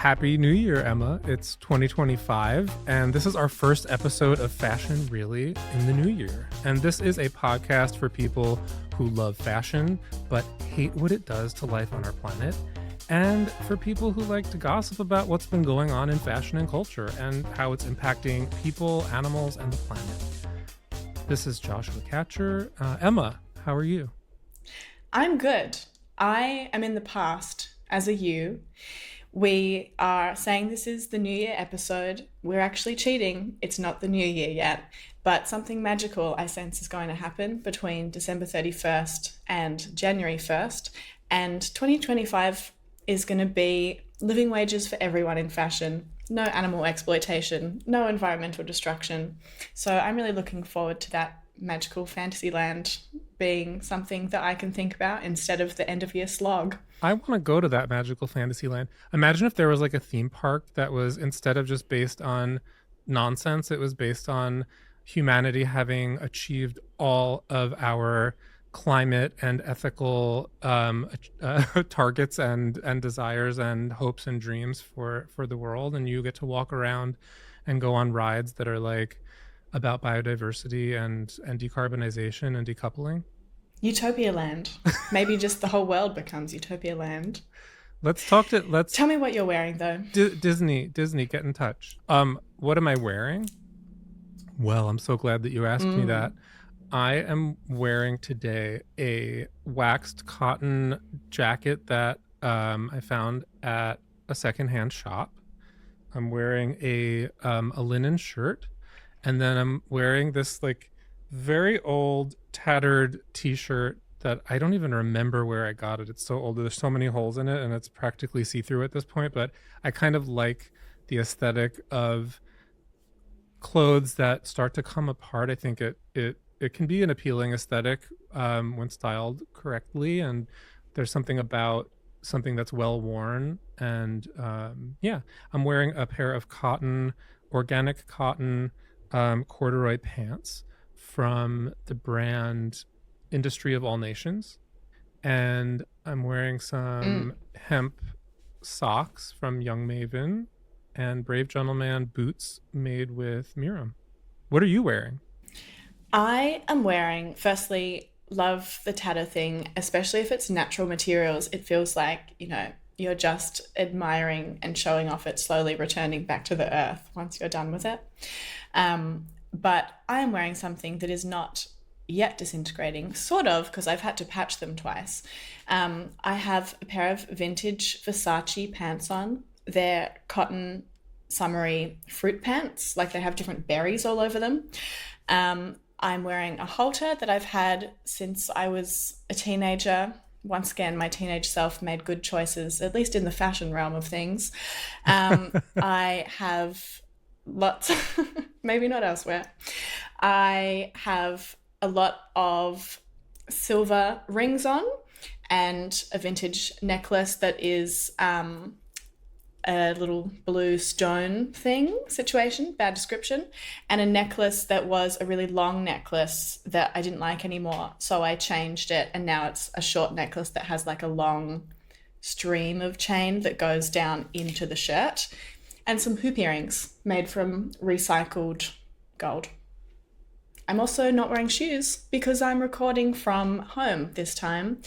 Happy New Year, Emma. It's 2025, and this is our first episode of Fashion Really in the New Year. And this is a podcast for people who love fashion, but hate what it does to life on our planet, and for people who like to gossip about what's been going on in fashion and culture and how it's impacting people, animals, and the planet. This is Joshua Catcher. Emma, how are you? I'm good. I am in the past as a you. We are saying this is the New Year episode. We're actually cheating. It's not the New Year yet, but something magical I sense is going to happen between December 31st and January 1st. And 2025 is going to be living wages for everyone in fashion. No animal exploitation, no environmental destruction. So I'm really looking forward to that magical fantasy land being something that I can think about instead of the end of year slog. I want to go to that magical fantasy land. Imagine if there was like a theme park that was, instead of just based on nonsense, it was based on humanity having achieved all of our climate and ethical targets and desires and hopes and dreams for the world, and you get to walk around and go on rides that are like about biodiversity and decarbonization and decoupling. Utopia land. Maybe just the whole world becomes Utopia land. Let's Tell me what you're wearing though. Disney, get in touch. What am I wearing? Well, I'm so glad that you asked me that. I am wearing today a waxed cotton jacket that I found at a secondhand shop. I'm wearing a linen shirt, and then I'm wearing this like very old tattered t-shirt that I don't even remember where I got it. It's so old. There's so many holes in it and it's practically see-through at this point, but I kind of like the aesthetic of clothes that start to come apart. I think it can be an appealing aesthetic when styled correctly, and there's something about something that's well worn. And I'm wearing a pair of organic cotton corduroy pants from the brand Industry of All Nations, and I'm wearing some hemp socks from Young Maven and Brave Gentleman boots made with Miram. What are you wearing? I am wearing, firstly, love the tatter thing, especially if it's natural materials. It feels like, you're just admiring and showing off it slowly returning back to the earth once you're done with it. But I am wearing something that is not yet disintegrating, sort of, because I've had to patch them twice. I have a pair of vintage Versace pants on. They're cotton summery fruit pants, like they have different berries all over them. I'm wearing a halter that I've had since I was a teenager. Once again, my teenage self made good choices, at least in the fashion realm of things. I have lots, maybe not elsewhere. I have a lot of silver rings on and a vintage necklace that is a little blue stone thing situation, bad description, and a necklace that was a really long necklace that I didn't like anymore. So I changed it, and now it's a short necklace that has like a long stream of chain that goes down into the shirt, and some hoop earrings made from recycled gold. I'm also not wearing shoes because I'm recording from home this time.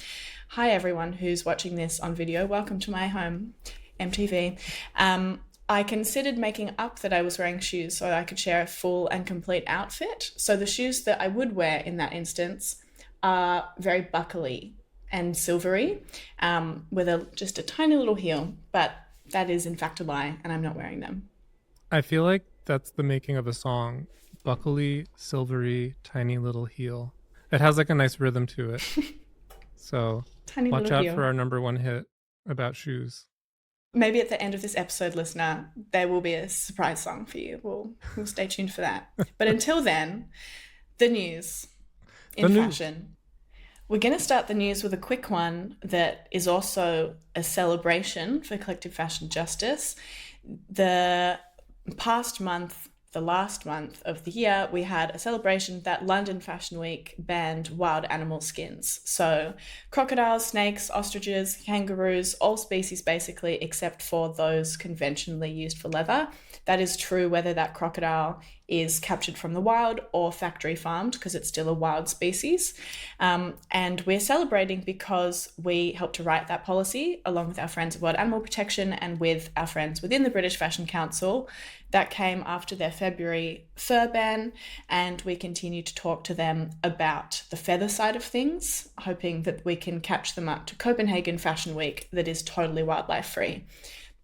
Hi everyone who's watching this on video, welcome to my home. MTV. I considered making up that I was wearing shoes so that I could share a full and complete outfit. So the shoes that I would wear in that instance are very buckly and silvery, with just a tiny little heel, but that is in fact a lie, and I'm not wearing them. I feel like that's the making of a song. Buckly, silvery, tiny little heel. It has like a nice rhythm to it. So Tiny watch little out heel. for our number one hit about shoes. Maybe at the end of this episode, listener, there will be a surprise song for you. We'll stay tuned for that. But until then, the news in fashion. We're going to start the news with a quick one that is also a celebration for collective fashion justice. The past month the last month of the year, we had a celebration that London Fashion Week banned wild animal skins. So crocodiles, snakes, ostriches, kangaroos, all species basically, except for those conventionally used for leather. That is true whether that crocodile is captured from the wild or factory farmed, because it's still a wild species. And we're celebrating because we helped to write that policy along with our friends at World Animal Protection and with our friends within the British Fashion Council. That came after their February fur ban, and we continue to talk to them about the feather side of things, hoping that we can catch them up to Copenhagen Fashion Week that is totally wildlife free.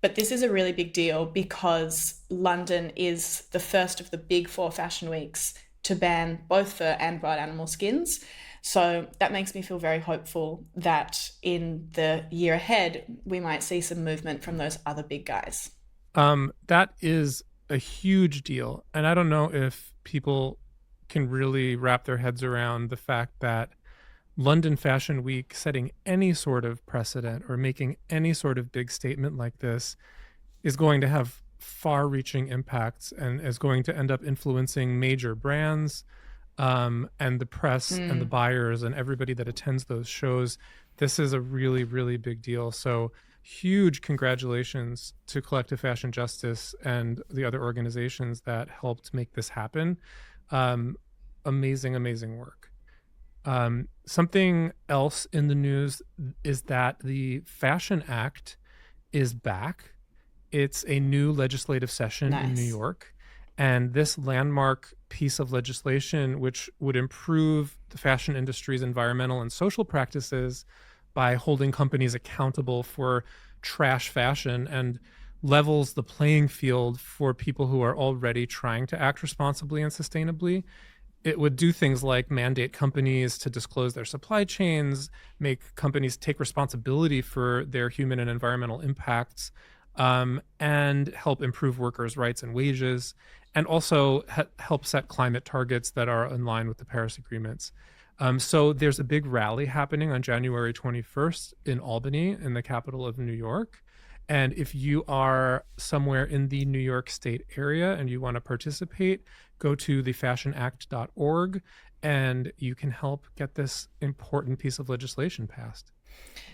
But this is a really big deal because London is the first of the big 4 fashion weeks to ban both fur and wild animal skins. So that makes me feel very hopeful that in the year ahead, we might see some movement from those other big guys. That is a huge deal. And I don't know if people can really wrap their heads around the fact that London Fashion Week setting any sort of precedent or making any sort of big statement like this is going to have far-reaching impacts and is going to end up influencing major brands, and the press and the buyers and everybody that attends those shows. This is a really, really big deal. So huge congratulations to Collective Fashion Justice and the other organizations that helped make this happen. Amazing, amazing work. Something else in the news is that the Fashion Act is back. It's a new legislative session in New York. And this landmark piece of legislation, which would improve the fashion industry's environmental and social practices by holding companies accountable for trash fashion and levels the playing field for people who are already trying to act responsibly and sustainably. It would do things like mandate companies to disclose their supply chains, make companies take responsibility for their human and environmental impacts, and help improve workers' rights and wages, and also help set climate targets that are in line with the Paris agreements. So there's a big rally happening on January 21st in Albany, in the capital of New York. And if you are somewhere in the New York State area and you want to participate, go to thefashionact.org and you can help get this important piece of legislation passed.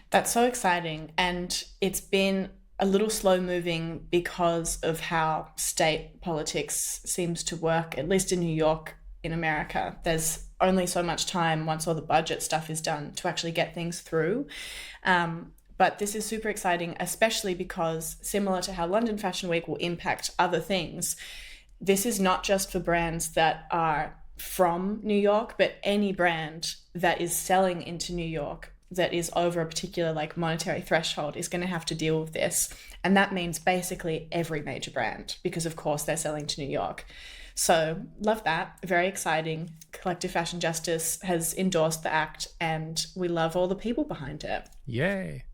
That's so exciting. And it's been a little slow moving because of how state politics seems to work, at least in New York, in America. There's only so much time once all the budget stuff is done to actually get things through. But this is super exciting, especially because, similar to how London Fashion Week will impact other things, this is not just for brands that are from New York, but any brand that is selling into New York that is over a particular monetary threshold is going to have to deal with this. And that means basically every major brand, because of course they're selling to New York. So love that. Very exciting. Collective Fashion Justice has endorsed the act and we love all the people behind it. Yay.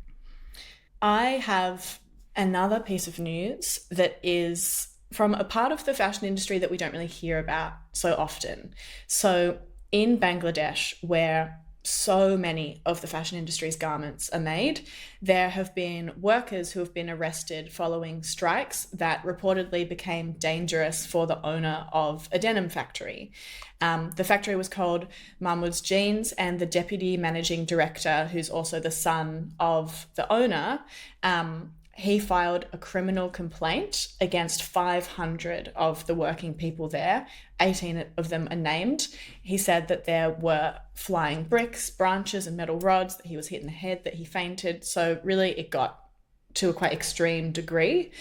I have another piece of news that is from a part of the fashion industry that we don't really hear about so often. So in Bangladesh, where so many of the fashion industry's garments are made, there have been workers who have been arrested following strikes that reportedly became dangerous for the owner of a denim factory. The factory was called Mahmoud's Jeans, and the deputy managing director, who's also the son of the owner, he filed a criminal complaint against 500 of the working people there. 18 of them are named. He said that there were flying bricks, branches, and metal rods, that he was hit in the head, that he fainted. So really it got to a quite extreme degree.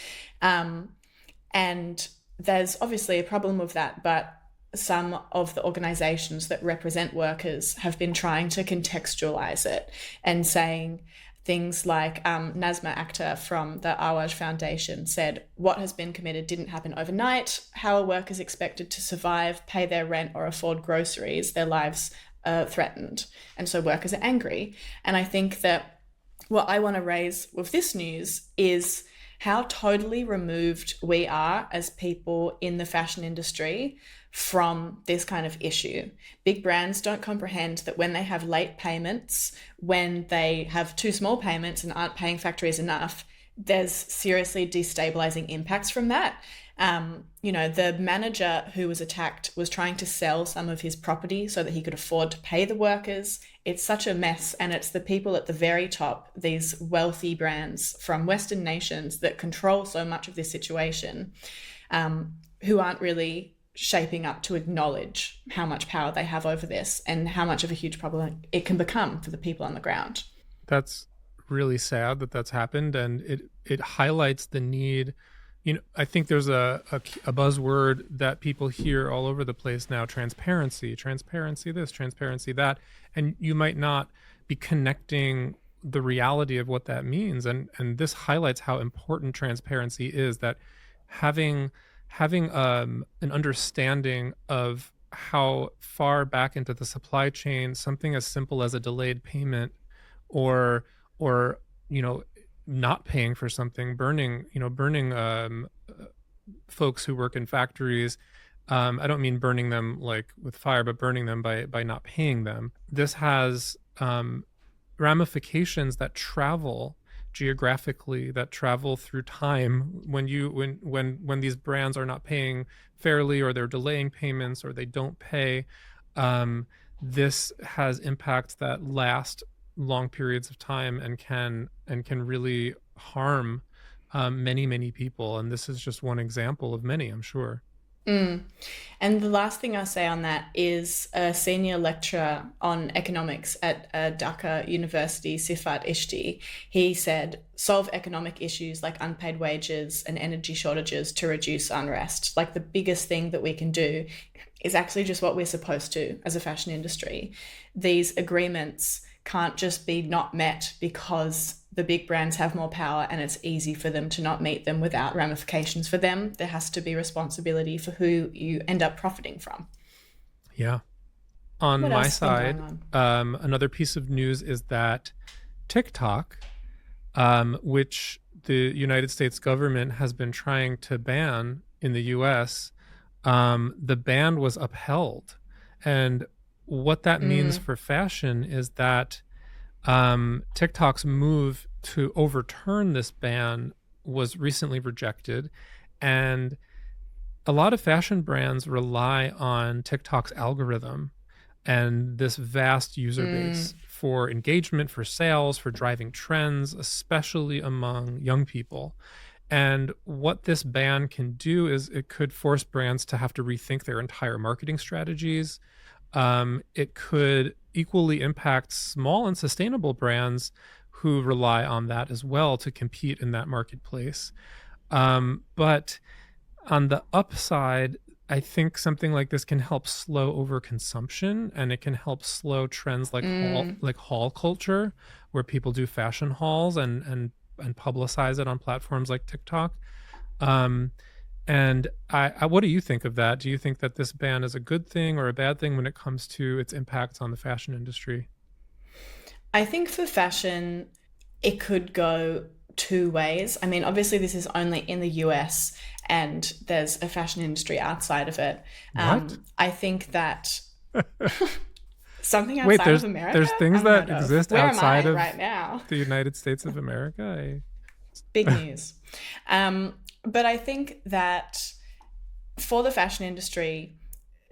And there's obviously a problem with that, but some of the organizations that represent workers have been trying to contextualize it and saying things like Nazma Akhtar from the Awaj Foundation said, what has been committed didn't happen overnight. How are workers expected to survive, pay their rent, or afford groceries? Their lives are threatened. And so workers are angry. And I think that what I want to raise with this news is how totally removed we are as people in the fashion industry from this kind of issue. Big brands don't comprehend that when they have late payments, when they have too small payments and aren't paying factories enough, there's seriously destabilizing impacts from that. The manager who was attacked was trying to sell some of his property so that he could afford to pay the workers. It's such a mess, and it's the people at the very top, these wealthy brands from Western nations that control so much of this situation, who aren't really shaping up to acknowledge how much power they have over this and how much of a huge problem it can become for the people on the ground. That's really sad that that's happened, and it highlights the need. I think there's a buzzword that people hear all over the place now: transparency this, transparency that, and you might not be connecting the reality of what that means, and this highlights how important transparency is, that having an understanding of how far back into the supply chain something as simple as a delayed payment or not paying for something, burning folks who work in factories. I don't mean burning them like with fire, but burning them by not paying them. This has ramifications that travel geographically, that travel through time. When these brands are not paying fairly, or they're delaying payments, or they don't pay, this has impacts that last long periods of time and can really harm many people. And this is just one example of many, I'm sure. And the last thing I'll say on that is a senior lecturer on economics at Dhaka University, Sifat Ishti. He said, solve economic issues like unpaid wages and energy shortages to reduce unrest. Like, the biggest thing that we can do is actually just what we're supposed to as a fashion industry. These agreements can't just be not met because the big brands have more power and it's easy for them to not meet them without ramifications for them. There has to be responsibility for who you end up profiting from. Yeah. On What my else has been side, going on? another piece of news is that TikTok, which the United States government has been trying to ban in the US, the ban was upheld. And what that means for fashion is that TikTok's move to overturn this ban was recently rejected, and a lot of fashion brands rely on TikTok's algorithm and this vast user base for engagement, for sales, for driving trends, especially among young people. And what this ban can do is it could force brands to have to rethink their entire marketing strategies. It could equally impact small and sustainable brands who rely on that as well to compete in that marketplace. But on the upside, I think something like this can help slow overconsumption, and it can help slow trends like haul culture, where people do fashion hauls and publicize it on platforms like TikTok. And what do you think of that? Do you think that this ban is a good thing or a bad thing when it comes to its impacts on the fashion industry? I think for fashion, it could go two ways. I mean, obviously, this is only in the US, and there's a fashion industry outside of it. What? I think that something Wait, outside of America. there's things that exist Where outside am I of right now? the United States of America. Big news. But I think that for the fashion industry,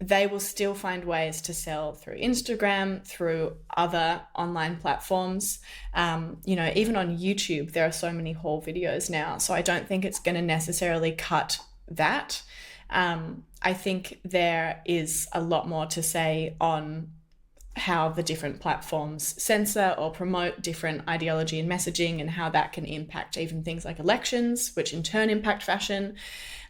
they will still find ways to sell through Instagram, through other online platforms. Even on YouTube, there are so many haul videos now. So I don't think it's going to necessarily cut that. I think there is a lot more to say on how the different platforms censor or promote different ideology and messaging, and how that can impact even things like elections, which in turn impact fashion.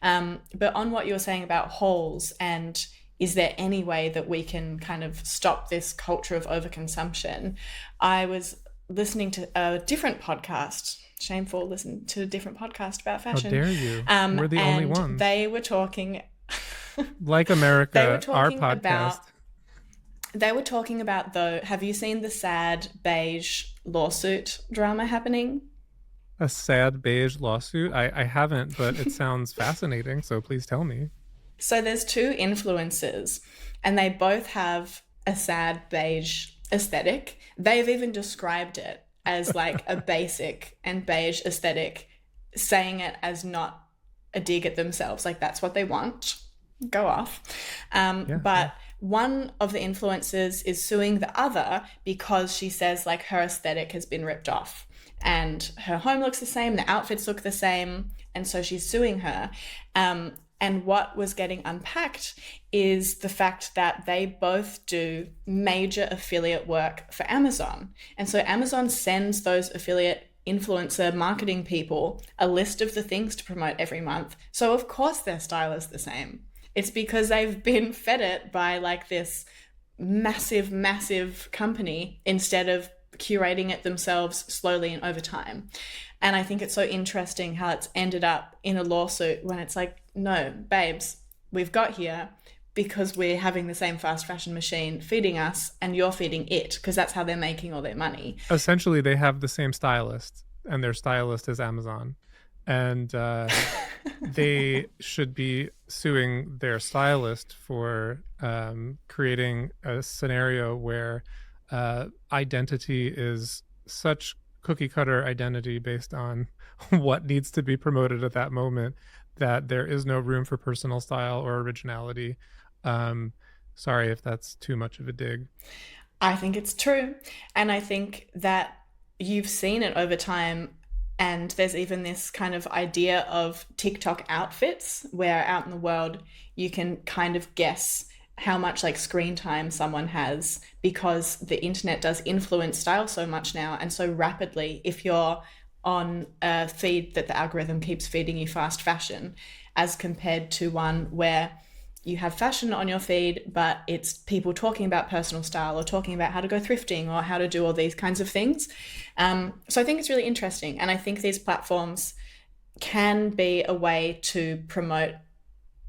But on what you were saying about hauls, and is there any way that we can kind of stop this culture of overconsumption? I was listening to a different podcast. Shameful, listen to a different podcast about fashion. How dare you? We're the only ones. They were talking like America, they were talking our podcast. They were talking about, though, have you seen the sad beige lawsuit drama happening? A sad beige lawsuit? I haven't, but it sounds fascinating, so please tell me. So there's two influencers, and they both have a sad beige aesthetic. They've even described it as like a basic and beige aesthetic saying it as not a dig at themselves. Like, that's what they want. Go off. Yeah, yeah. But one of the influencers is suing the other because she says like her aesthetic has been ripped off and her home looks the same, the outfits look the same, and so she's suing her. And what was getting unpacked is the fact that they both do major affiliate work for Amazon. And so Amazon sends those affiliate influencer marketing people a list of the things to promote every month. So of course their style is the same. It's because they've been fed it by like this massive, massive company instead of curating it themselves slowly and over time. And I think it's so interesting how it's ended up in a lawsuit when it's like, no, babes, we've got here because we're having the same fast fashion machine feeding us and you're feeding it, because that's how they're making all their money. Essentially, they have the same stylist, and their stylist is Amazon. And they should be suing their stylist for creating a scenario where identity is such cookie cutter identity based on what needs to be promoted at that moment that there is no room for personal style or originality. Sorry if that's too much of a dig. I think it's true. And I think that you've seen it over time. And there's even this kind of idea of TikTok outfits where out in the world you can kind of guess how much like screen time someone has, because the internet does influence style so much now and so rapidly. If you're on a feed that the algorithm keeps feeding you fast fashion, as compared to one where you have fashion on your feed, but it's people talking about personal style or talking about how to go thrifting or how to do all these kinds of things. So I think it's really interesting. And I think these platforms can be a way to promote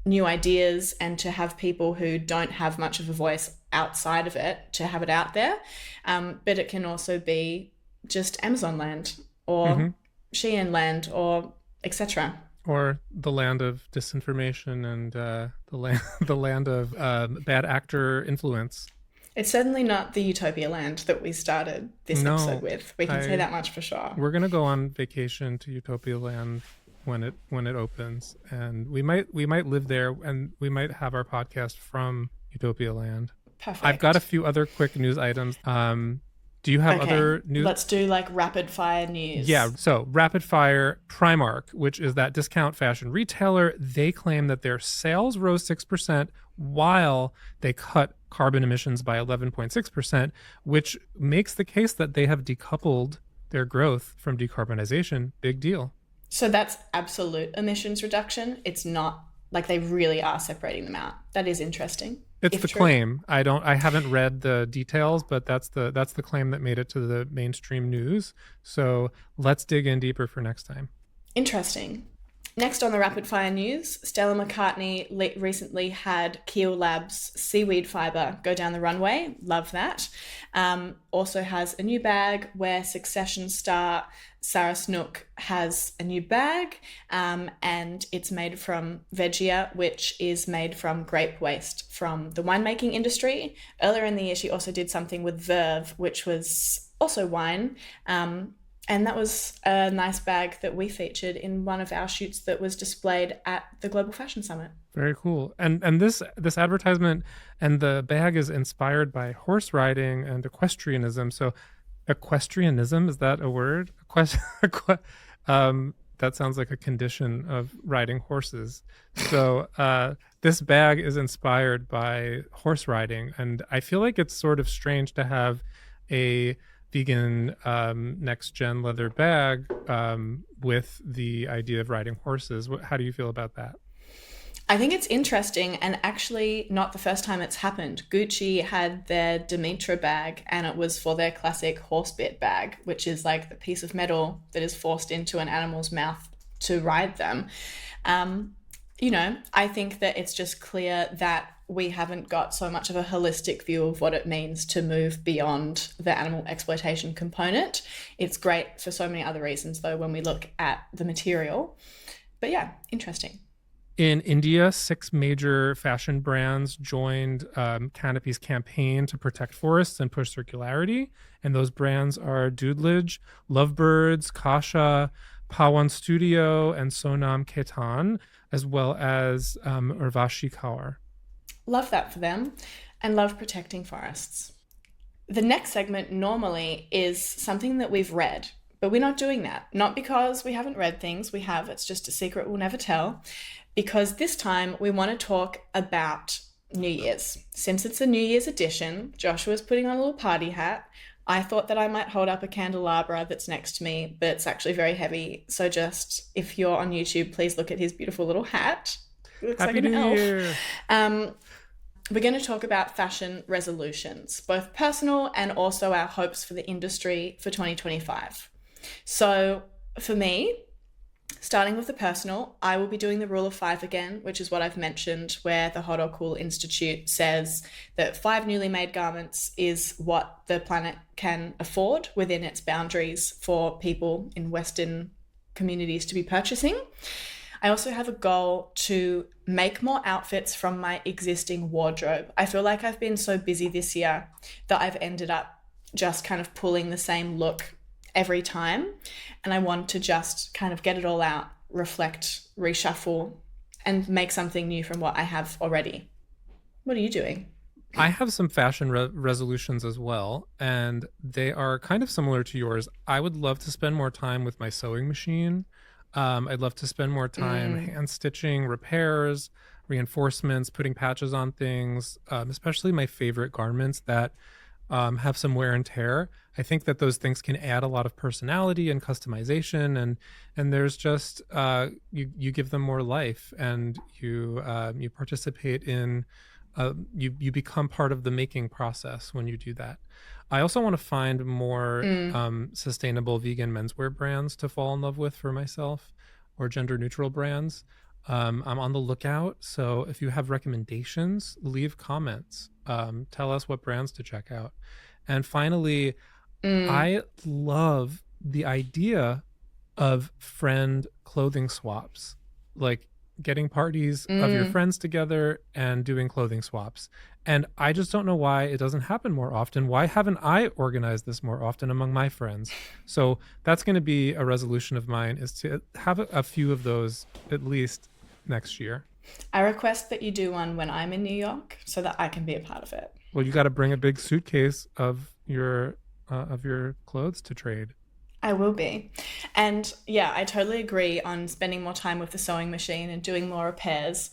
new ideas and to have people who don't have much of a voice outside of it to have it out there. But it can also be just Amazon land or Shein land or etc. Or the land of disinformation and the land of bad actor influence. It's certainly not the utopia land that we started this episode with. We can say that much for sure. We're gonna go on vacation to Utopia Land when it opens, and we might live there, and we might have our podcast from Utopia Land. Perfect. I've got a few other quick news items. Do you have other news? Let's do like rapid fire news. Yeah. So rapid fire, Primark, which is that discount fashion retailer, they claim that their sales rose 6% while they cut carbon emissions by 11.6%, which makes the case that they have decoupled their growth from decarbonization. Big deal. So that's absolute emissions reduction. It's not like they really are separating them out. That is interesting. It's the claim. I haven't read the details, but that's the claim that made it to the mainstream news. So let's dig in deeper for next time. Interesting. Next on the rapid fire news, Stella McCartney recently had Keel Labs seaweed fiber go down the runway. Love that. Also has a new bag where Succession star Sarah Snook has a new bag, and it's made from Vegia, which is made from grape waste from the winemaking industry. Earlier in the year, she also did something with Verve, which was also wine. And that was a nice bag that we featured in one of our shoots that was displayed at the Global Fashion Summit. Very cool. And this advertisement and the bag is inspired by horse riding and equestrianism. So equestrianism, is that a word? That sounds like a condition of riding horses. So this bag is inspired by horse riding. And I feel like it's sort of strange to have a vegan next gen leather bag with the idea of riding horses. How do you feel about that? I think it's interesting, and actually not the first time it's happened. Gucci had their Demetra bag, and it was for their classic horse bit bag, which is like the piece of metal that is forced into an animal's mouth to ride them. I think that it's just clear that we haven't got so much of a holistic view of what it means to move beyond the animal exploitation component. It's great for so many other reasons, though, when we look at the material. But yeah, interesting. In India, 6 major fashion brands joined Canopy's campaign to protect forests and push circularity. And those brands are Doodlage, Lovebirds, Kasha, Pawan Studio and Sonam Ketan, as well as Urvashi Kaur. Love that for them, and love protecting forests. The next segment normally is something that we've read, but we're not doing that. Not because we haven't read things, we have, it's just a secret we'll never tell. Because this time we want to talk about New Year's. Since it's a New Year's edition, Joshua's putting on a little party hat. I thought that I might hold up a candelabra that's next to me, but it's actually very heavy. So just, if you're on YouTube, please look at his beautiful little hat. It looks Happy like an New elf. Year! We're going to talk about fashion resolutions, both personal and also our hopes for the industry for 2025. So for me, starting with the personal, I will be doing the rule of 5 again, which is what I've mentioned, where the Hot or Cool Institute says that 5 newly made garments is what the planet can afford within its boundaries for people in Western communities to be purchasing. I also have a goal to make more outfits from my existing wardrobe. I feel like I've been so busy this year that I've ended up just kind of pulling the same look every time. And I want to just kind of get it all out, reflect, reshuffle, and make something new from what I have already. What are you doing? I have some fashion resolutions as well, and they are kind of similar to yours. I would love to spend more time with my sewing machine. I'd love to spend more time hand stitching, repairs, reinforcements, putting patches on things, especially my favorite garments that have some wear and tear. I think that those things can add a lot of personality and customization, and there's just you give them more life, and you participate in you become part of the making process when you do that. I also want to find more sustainable vegan menswear brands to fall in love with for myself, or gender neutral brands. I'm on the lookout. So if you have recommendations, leave comments. Tell us what brands to check out. And finally, I love the idea of friend clothing swaps, like getting parties of your friends together and doing clothing swaps. And I just don't know why it doesn't happen more often. Why haven't I organized this more often among my friends? So that's going to be a resolution of mine, is to have a few of those at least next year. I request that you do one when I'm in New York so that I can be a part of it. Well, you got to bring a big suitcase of your clothes to trade. I will be. And yeah, I totally agree on spending more time with the sewing machine and doing more repairs.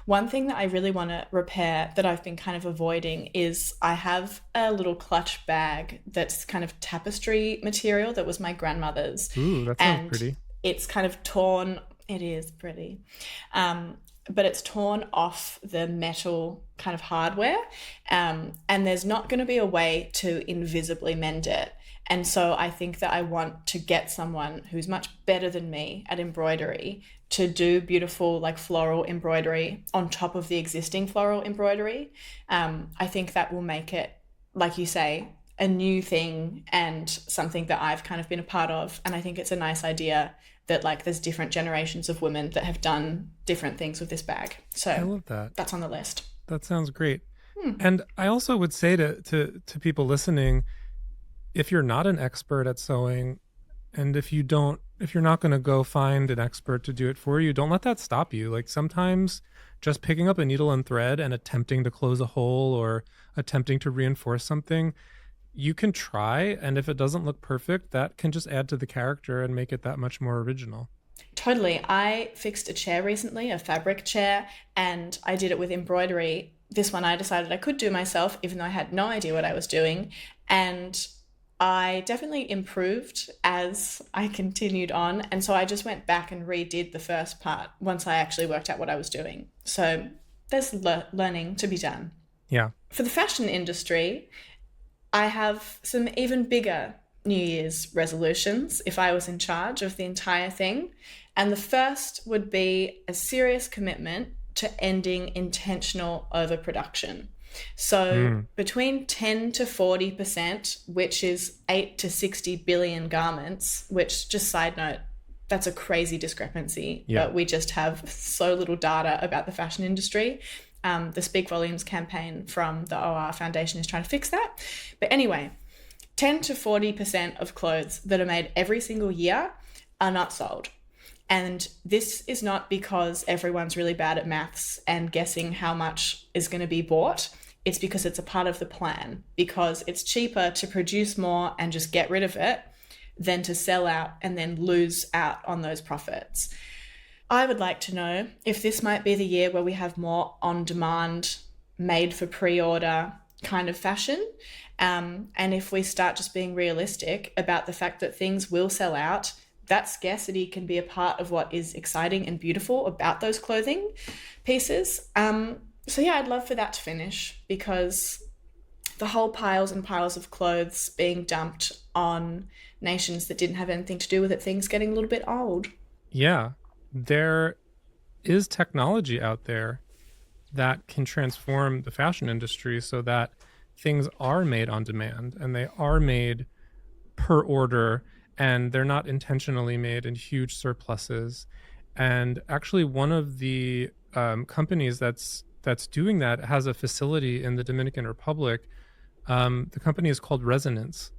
One thing that I really want to repair that I've been kind of avoiding is I have a little clutch bag that's kind of tapestry material that was my grandmother's. Ooh, that sounds pretty. It's kind of torn. It is pretty. But it's torn off the metal kind of hardware. And there's not going to be a way to invisibly mend it. And so I think that I want to get someone who's much better than me at embroidery to do beautiful like floral embroidery on top of the existing floral embroidery. I think that will make it, like you say, a new thing and something that I've kind of been a part of. And I think it's a nice idea that like there's different generations of women that have done different things with this bag. So I love that. That's on the list. That sounds great. And I also would say to people listening, if you're not an expert at sewing, and if you're not going to go find an expert to do it for you, don't let that stop you. Like sometimes just picking up a needle and thread and attempting to close a hole or attempting to reinforce something, you can try. And if it doesn't look perfect, that can just add to the character and make it that much more original. Totally. I fixed a chair recently, a fabric chair, and I did it with embroidery. This one I decided I could do myself, even though I had no idea what I was doing. And I definitely improved as I continued on. And so I just went back and redid the first part once I actually worked out what I was doing. So there's learning to be done. Yeah. For the fashion industry, I have some even bigger New Year's resolutions if I was in charge of the entire thing. And the first would be a serious commitment to ending intentional overproduction. So between 10 to 40%, which is 8 to 60 billion garments, which, just side note, that's a crazy discrepancy. Yeah. But we just have so little data about the fashion industry. The Speak Volumes campaign from the OR Foundation is trying to fix that. But anyway, 10 to 40% of clothes that are made every single year are not sold. And this is not because everyone's really bad at maths and guessing how much is going to be bought. It's because it's a part of the plan, because it's cheaper to produce more and just get rid of it than to sell out and then lose out on those profits. I would like to know if this might be the year where we have more on-demand, made for pre-order kind of fashion. And if we start just being realistic about the fact that things will sell out, that scarcity can be a part of what is exciting and beautiful about those clothing pieces. So yeah, I'd love for that to finish, because the whole piles and piles of clothes being dumped on nations that didn't have anything to do with it, things getting a little bit old. Yeah, there is technology out there that can transform the fashion industry so that things are made on demand and they are made per order, and they're not intentionally made in huge surpluses. And actually, one of the companies that's doing that has a facility in the Dominican Republic. The company is called Resonance,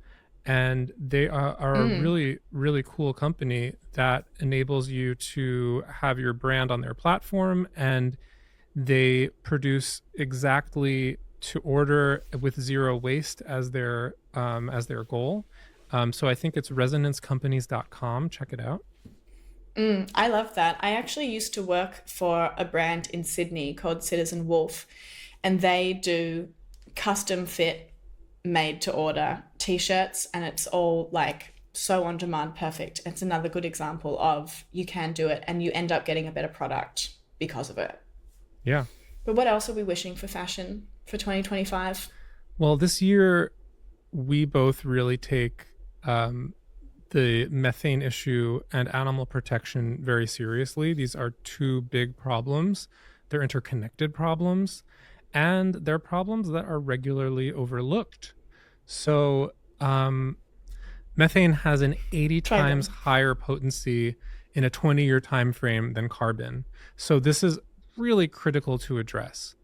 and they are a really, really cool company that enables you to have your brand on their platform, and they produce exactly to order with zero waste as their goal. So I think it's resonancecompanies.com. Check it out. I love that. I actually used to work for a brand in Sydney called Citizen Wolf, and they do custom fit, made to order t-shirts, and it's all like so on demand, perfect. It's another good example of you can do it and you end up getting a better product because of it. Yeah. But what else are we wishing for fashion for 2025? Well, this year we both really take the methane issue and animal protection very seriously. These are two big problems. They're interconnected problems, and they're problems that are regularly overlooked. So methane has an 80 times higher potency in a 20-year time frame than carbon. So this is really critical to address.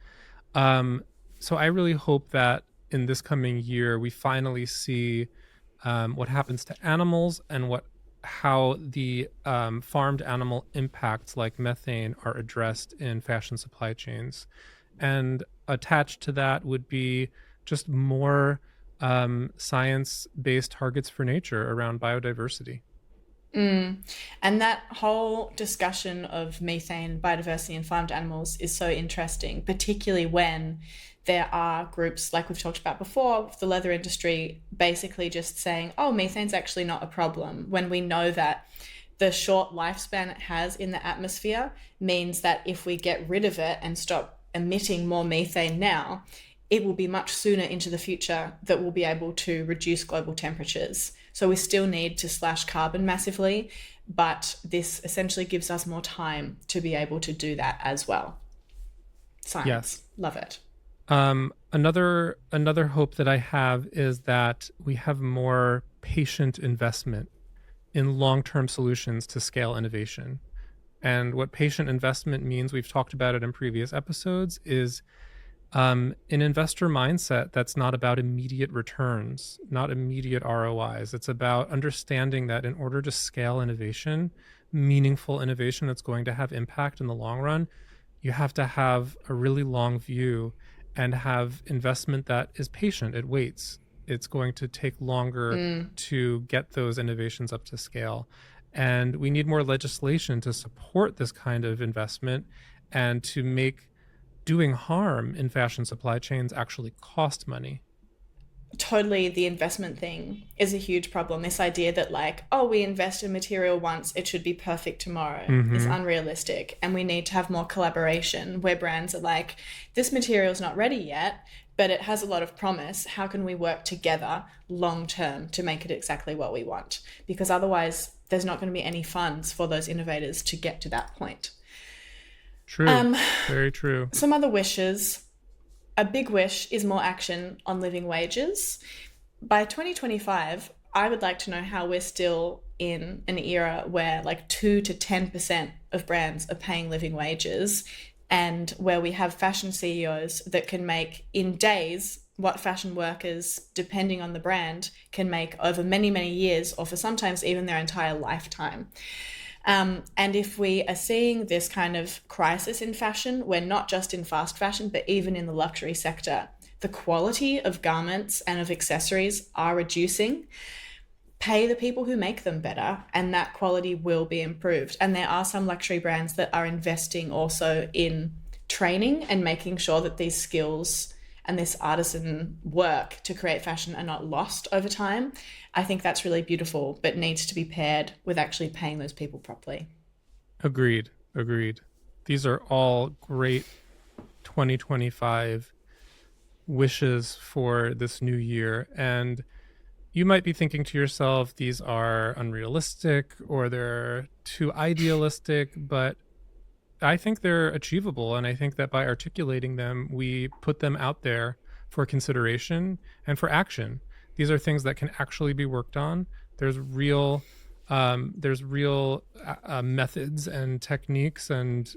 So I really hope that in this coming year, we finally see what happens to animals and how the farmed animal impacts like methane are addressed in fashion supply chains. And attached to that would be just more science-based targets for nature around biodiversity. And that whole discussion of methane, biodiversity, and farmed animals is so interesting, particularly when there are groups like we've talked about before, the leather industry basically just saying, oh, methane's actually not a problem, when we know that the short lifespan it has in the atmosphere means that if we get rid of it and stop emitting more methane now, it will be much sooner into the future that we'll be able to reduce global temperatures. So we still need to slash carbon massively, but this essentially gives us more time to be able to do that as well. Science. Yes. Love it. Another hope that I have is that we have more patient investment in long-term solutions to scale innovation. And what patient investment means, we've talked about it in previous episodes, is an investor mindset that's not about immediate returns, not immediate ROIs. It's about understanding that in order to scale innovation, meaningful innovation that's going to have impact in the long run, you have to have a really long view and have investment that is patient. It waits. It's going to take longer to get those innovations up to scale. And we need more legislation to support this kind of investment and to make doing harm in fashion supply chains actually cost money. Totally, the investment thing is a huge problem. This idea that like, oh, we invest in material once, it should be perfect tomorrow is unrealistic. And we need to have more collaboration where brands are like, this material is not ready yet, but it has a lot of promise. How can we work together long term to make it exactly what we want? Because otherwise there's not going to be any funds for those innovators to get to that point. True. Very true. Some other wishes. A big wish is more action on living wages. By 2025, I would like to know how we're still in an era where like 2 to 10% of brands are paying living wages, and where we have fashion CEOs that can make in days what fashion workers, depending on the brand, can make over many, many years, or for sometimes even their entire lifetime. And if we are seeing this kind of crisis in fashion, we're not just in fast fashion, but even in the luxury sector, the quality of garments and of accessories are reducing. Pay the people who make them better, and that quality will be improved. And there are some luxury brands that are investing also in training and making sure that these skills and this artisan work to create fashion are not lost over time. I think that's really beautiful, but needs to be paired with actually paying those people properly. Agreed. Agreed. These are all great 2025 wishes for this new year. And you might be thinking to yourself, these are unrealistic or they're too idealistic, but I think they're achievable. And I think that by articulating them, we put them out there for consideration and for action. These are things that can actually be worked on. There's real methods and techniques and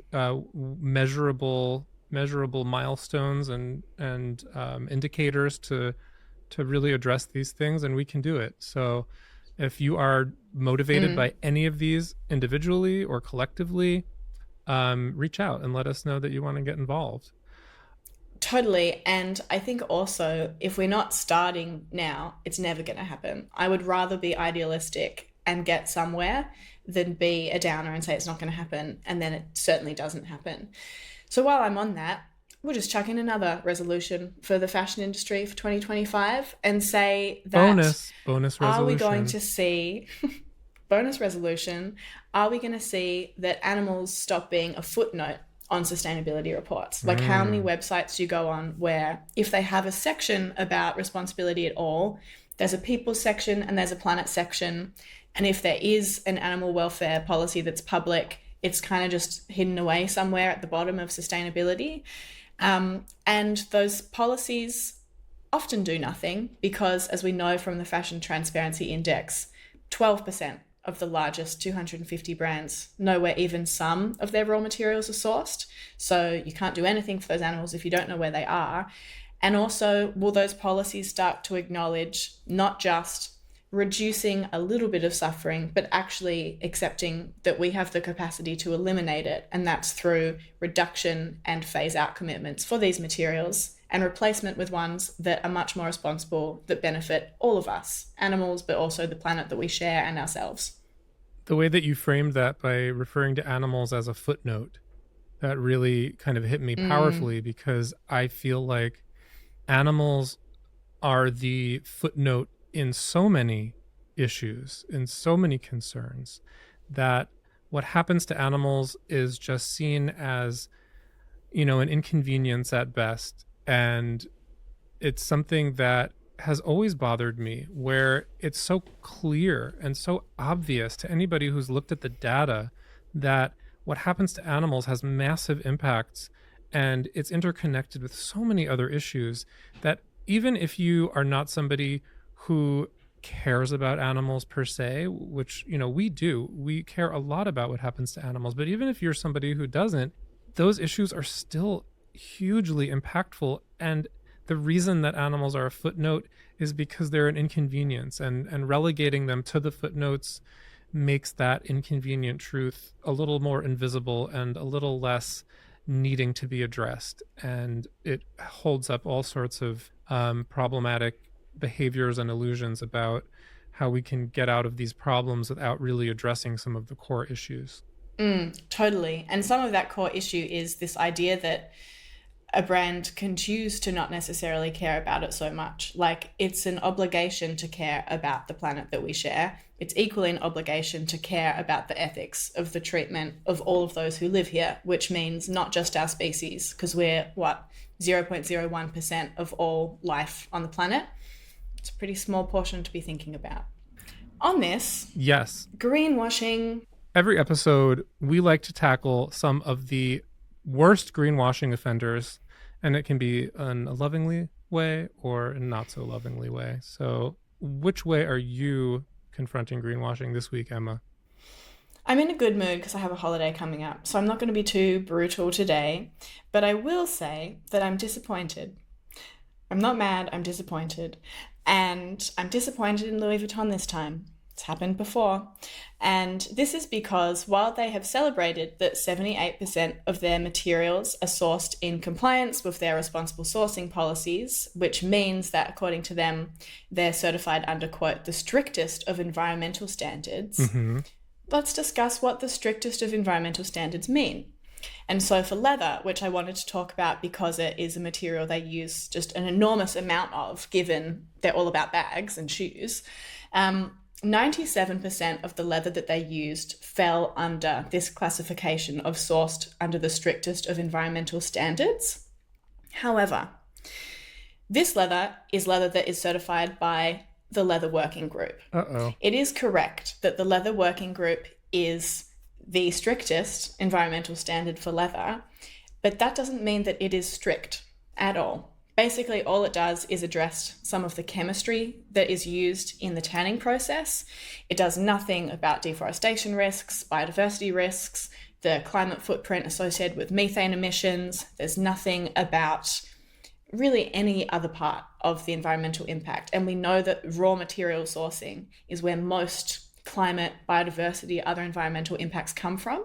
measurable milestones and indicators to really address these things, and we can do it. So if you are motivated by any of these individually or collectively, reach out and let us know that you want to get involved. Totally. And I think also, if we're not starting now, it's never going to happen. I would rather be idealistic and get somewhere than be a downer and say it's not going to happen, and then it certainly doesn't happen. So while I'm on that, we'll just chuck in another resolution for the fashion industry for 2025 and say that bonus resolution. Are we going to see bonus resolution? Are we going to see that animals stop being a footnote on sustainability reports? Like, how many websites do you go on where if they have a section about responsibility at all, there's a people section and there's a planet section, and if there is an animal welfare policy that's public, it's kind of just hidden away somewhere at the bottom of sustainability. And those policies often do nothing because, as we know from the Fashion Transparency Index, 12% of the largest 250 brands know where even some of their raw materials are sourced. So you can't do anything for those animals if you don't know where they are. And also, will those policies start to acknowledge not just reducing a little bit of suffering, but actually accepting that we have the capacity to eliminate it, and that's through reduction and phase out commitments for these materials and replacement with ones that are much more responsible, that benefit all of us, animals, but also the planet that we share and ourselves. The way that you framed that by referring to animals as a footnote, that really kind of hit me powerfully, because I feel like animals are the footnote in so many issues, in so many concerns, that what happens to animals is just seen as, an inconvenience at best. And it's something that has always bothered me, where it's so clear and so obvious to anybody who's looked at the data that what happens to animals has massive impacts, and it's interconnected with so many other issues that even if you are not somebody who cares about animals per se, which, we do, we care a lot about what happens to animals. But even if you're somebody who doesn't, those issues are still hugely impactful. And the reason that animals are a footnote is because they're an inconvenience, and relegating them to the footnotes makes that inconvenient truth a little more invisible and a little less needing to be addressed. And it holds up all sorts of problematic behaviors and illusions about how we can get out of these problems without really addressing some of the core issues. Totally. And some of that core issue is this idea that a brand can choose to not necessarily care about it so much. Like, it's an obligation to care about the planet that we share. It's equally an obligation to care about the ethics of the treatment of all of those who live here, which means not just our species, because we're 0.01% of all life on the planet. It's a pretty small portion to be thinking about. On this, yes, greenwashing. Every episode, we like to tackle some of the worst greenwashing offenders, and it can be in a lovingly way or a not so lovingly way. So which way are you confronting greenwashing this week, Emma? I'm in a good mood because I have a holiday coming up, so I'm not going to be too brutal today, but I will say that I'm disappointed. I'm not mad, I'm disappointed. And I'm disappointed in Louis Vuitton this time. It's happened before. And this is because while they have celebrated that 78% of their materials are sourced in compliance with their responsible sourcing policies, which means that according to them, they're certified under, quote, the strictest of environmental standards, let's discuss what the strictest of environmental standards mean. And so for leather, which I wanted to talk about because it is a material they use just an enormous amount of, given they're all about bags and shoes, 97% of the leather that they used fell under this classification of sourced under the strictest of environmental standards. However, this leather is leather that is certified by the Leather Working Group. It is correct that the Leather Working Group is the strictest environmental standard for leather, but that doesn't mean that it is strict at all. Basically, all it does is address some of the chemistry that is used in the tanning process. It does nothing about deforestation risks, biodiversity risks, the climate footprint associated with methane emissions. There's nothing about really any other part of the environmental impact. And we know that raw material sourcing is where most climate, biodiversity, other environmental impacts come from.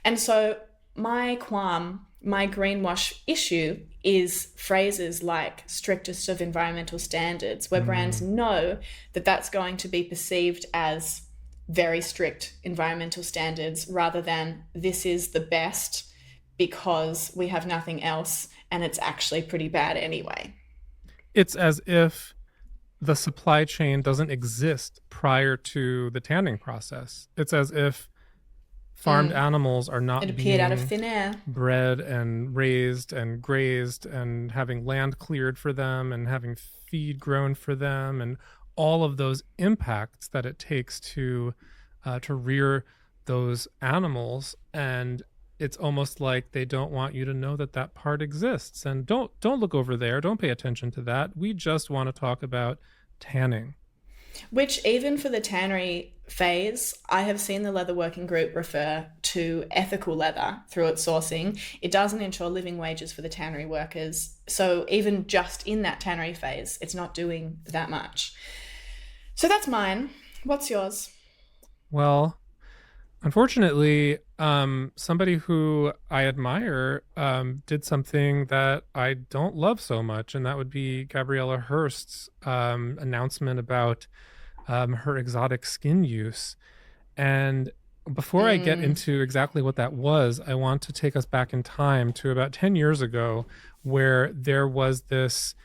And so my qualm, my greenwash issue is phrases like strictest of environmental standards, where brands know that that's going to be perceived as very strict environmental standards rather than this is the best because we have nothing else and it's actually pretty bad anyway. It's as if the supply chain doesn't exist prior to the tanning process. It's as if farmed animals are not It appeared being out of thin air. bred and raised and grazed and having land cleared for them and having feed grown for them and all of those impacts that it takes to rear those animals. And it's almost like they don't want you to know that that part exists. And don't look over there. Don't pay attention to that. We just want to talk about tanning. Which even for the tannery phase, I have seen the Leather Working Group refer to ethical leather through its sourcing. It doesn't ensure living wages for the tannery workers. So even just in that tannery phase, it's not doing that much. So that's mine. What's yours? Well, unfortunately, somebody who I admire did something that I don't love so much, and that would be Gabriella Hearst's announcement about her exotic skin use. And before I get into exactly what that was, I want to take us back in time to about 10 years ago, where there was this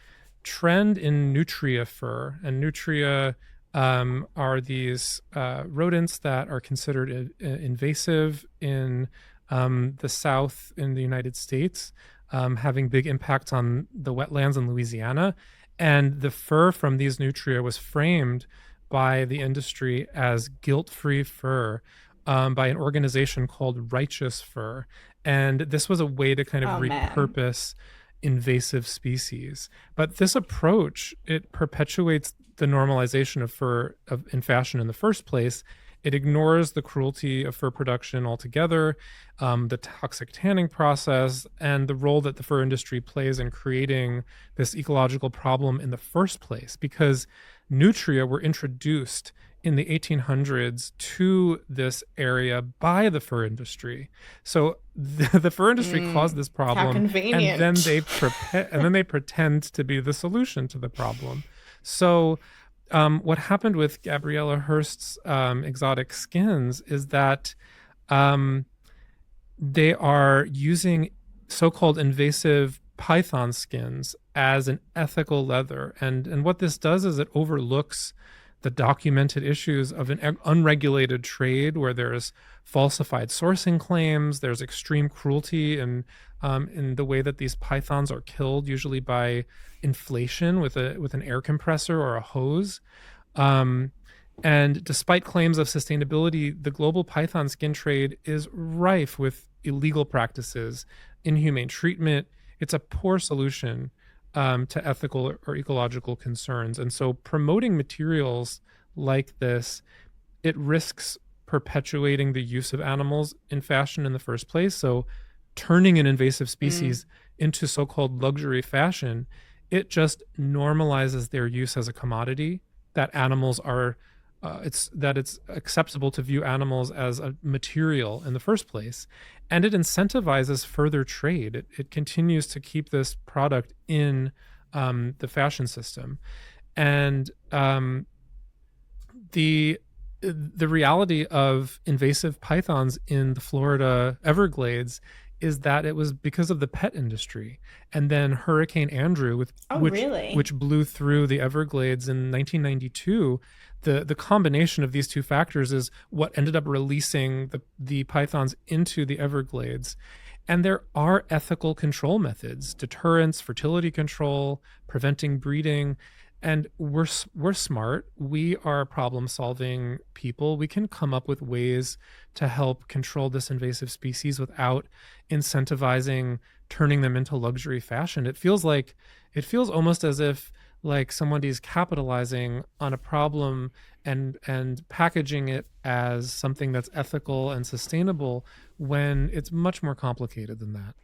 trend in nutria fur, and nutria are these rodents that are considered invasive in the South in the United States, having big impacts on the wetlands in Louisiana. And the fur from these nutria was framed by the industry as guilt-free fur by an organization called Righteous Fur. And this was a way to kind of repurpose invasive species. But this approach, it perpetuates the normalization of fur in fashion in the first place. It ignores the cruelty of fur production altogether, the toxic tanning process, and the role that the fur industry plays in creating this ecological problem in the first place, because nutria were introduced in the 1800s to this area by the fur industry. So the fur industry caused this problem. How convenient. And then they pretend to be the solution to the problem. So what happened with Gabriella Hearst's exotic skins is that they are using so-called invasive python skins as an ethical leather. And what this does is it overlooks the documented issues of an unregulated trade where there's falsified sourcing claims, there's extreme cruelty in the way that these pythons are killed, usually by inflation with an air compressor or a hose. And despite claims of sustainability, the global python skin trade is rife with illegal practices, inhumane treatment. It's a poor solution to ethical or ecological concerns. And so promoting materials like this, it risks perpetuating the use of animals in fashion in the first place. So turning an invasive species into so-called luxury fashion it just normalizes their use as a commodity, that animals are it's acceptable to view animals as a material in the first place, and it incentivizes further trade. It continues to keep this product in the fashion system, and the reality of invasive pythons in the Florida Everglades is that it was because of the pet industry, and then Hurricane Andrew, with Oh, really? which blew through the Everglades in 1992. The combination of these two factors is what ended up releasing the pythons into the Everglades. And there are ethical control methods: deterrence, fertility control, preventing breeding. And we're smart. We are problem solving people. We can come up with ways to help control this invasive species without incentivizing turning them into luxury fashion. It feels almost as if like somebody's capitalizing on a problem and packaging it as something that's ethical and sustainable, when it's much more complicated than that.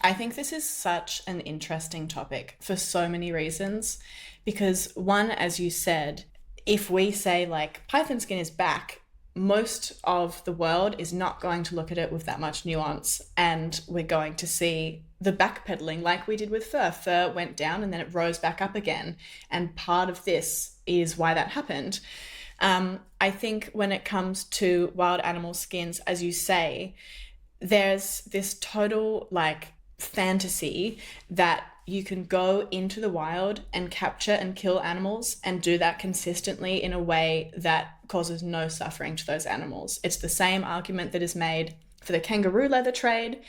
I think this is such an interesting topic for so many reasons. Because, one, as you said, if we say like python skin is back, most of the world is not going to look at it with that much nuance. And we're going to see the backpedaling like we did with fur. Fur went down and then it rose back up again. And part of this is why that happened. I think when it comes to wild animal skins, as you say, there's this total like fantasy that you can go into the wild and capture and kill animals and do that consistently in a way that causes no suffering to those animals. It's the same argument that is made for the kangaroo leather trade.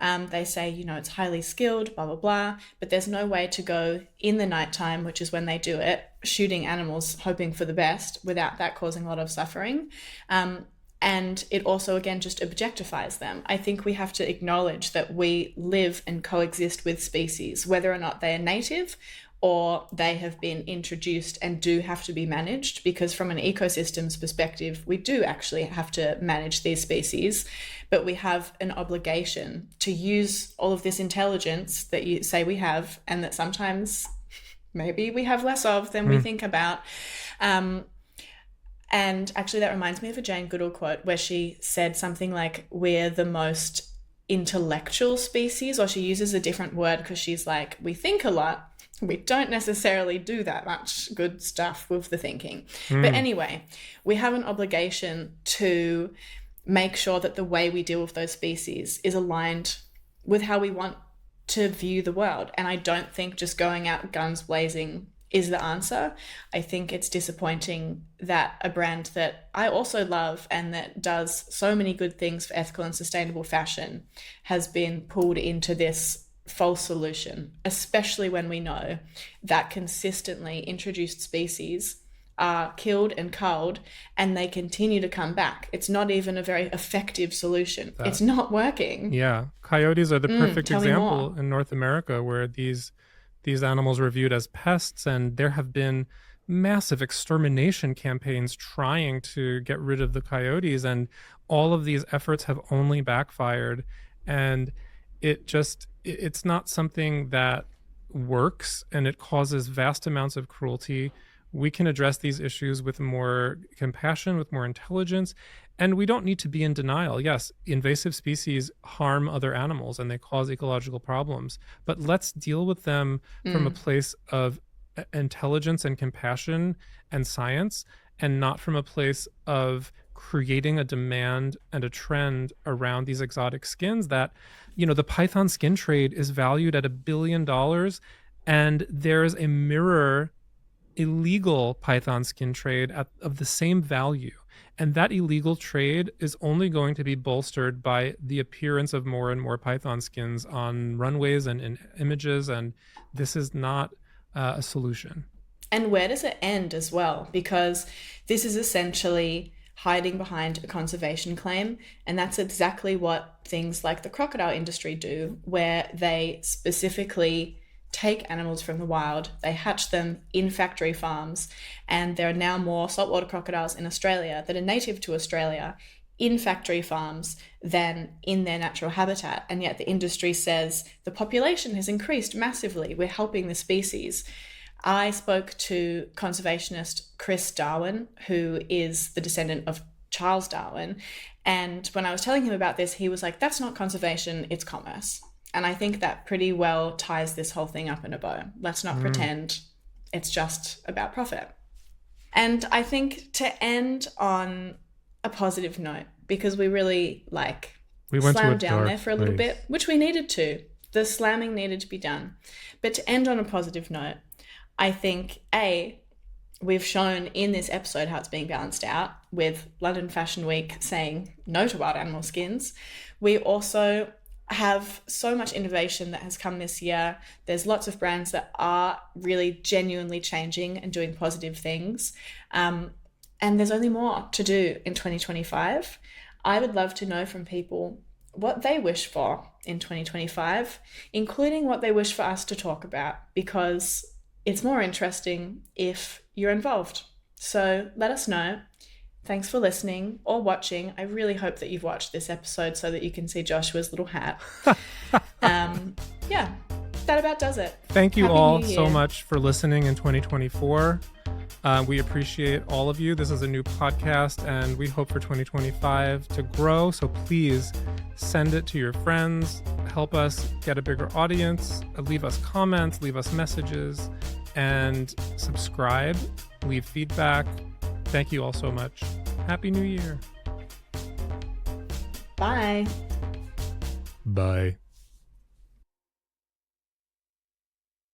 They say, it's highly skilled, blah, blah, blah, but there's no way to go in the nighttime, which is when they do it, shooting animals, hoping for the best without that causing a lot of suffering. And it also, again, just objectifies them. I think we have to acknowledge that we live and coexist with species, whether or not they are native or they have been introduced and do have to be managed, because from an ecosystems perspective, we do actually have to manage these species, but we have an obligation to use all of this intelligence that you say we have, and that sometimes maybe we have less of than we think about. And actually, that reminds me of a Jane Goodall quote where she said something like, we're the most intellectual species, or she uses a different word because she's like, we think a lot. We don't necessarily do that much good stuff with the thinking. But anyway, we have an obligation to make sure that the way we deal with those species is aligned with how we want to view the world. And I don't think just going out guns blazing is the answer. I think it's disappointing that a brand that I also love and that does so many good things for ethical and sustainable fashion has been pulled into this false solution, especially when we know that consistently introduced species are killed and culled and they continue to come back. It's not even a very effective solution. It's not working. Yeah. Coyotes are the perfect Tell me example more. in North America, where these animals were viewed as pests, and there have been massive extermination campaigns trying to get rid of the coyotes, and all of these efforts have only backfired. And it's not something that works, and it causes vast amounts of cruelty. We can address these issues with more compassion, with more intelligence, and we don't need to be in denial. Yes, invasive species harm other animals and they cause ecological problems, but let's deal with them from a place of intelligence and compassion and science, and not from a place of creating a demand and a trend around these exotic skins that, the python skin trade is valued at $1 billion, and there's a mirror illegal python skin trade of the same value. And that illegal trade is only going to be bolstered by the appearance of more and more python skins on runways and in images. And this is not a solution. And where does it end as well? Because this is essentially hiding behind a conservation claim. And that's exactly what things like the crocodile industry do, where they specifically take animals from the wild, they hatch them in factory farms, and there are now more saltwater crocodiles in Australia that are native to Australia in factory farms than in their natural habitat. And yet the industry says the population has increased massively. We're helping the species. I spoke to conservationist Chris Darwin, who is the descendant of Charles Darwin. And when I was telling him about this, he was like, that's not conservation, it's commerce. And I think that pretty well ties this whole thing up in a bow. Let's not pretend it's just about profit. And I think to end on a positive note, because we really slammed down there for a little bit, which we needed to. The slamming needed to be done. But to end on a positive note, I think, we've shown in this episode how it's being balanced out with London Fashion Week saying no to wild animal skins. We also have so much innovation that has come this year. There's lots of brands that are really genuinely changing and doing positive things. And there's only more to do in 2025. I would love to know from people what they wish for in 2025, including what they wish for us to talk about, because it's more interesting if you're involved. So let us know. Thanks for listening or watching. I really hope that you've watched this episode so that you can see Joshua's little hat. Yeah, that about does it. Thank you all so much for listening in 2024. We appreciate all of you. This is a new podcast, and we hope for 2025 to grow. So please send it to your friends. Help us get a bigger audience. Leave us comments, leave us messages, and subscribe. Leave feedback. Thank you all so much. Happy New Year. Bye. Bye.